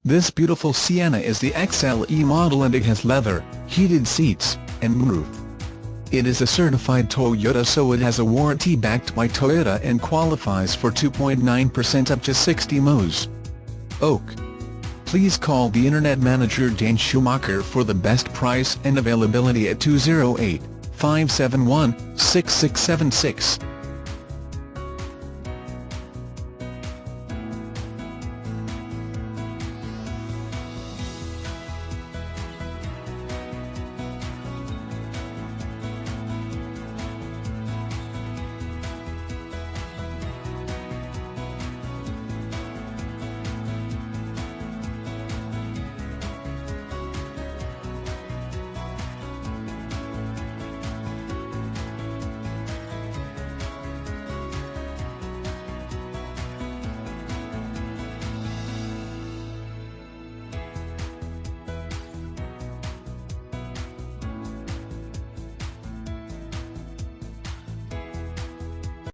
This beautiful Sienna is the XLE model and it has leather, heated seats, and moonroof. It is a certified Toyota, so it has a warranty backed by Toyota and qualifies for 2.9% up to 60 ms. Oak. Please call the Internet Manager Dane Schumacher for the best price and availability at 208-571-6676.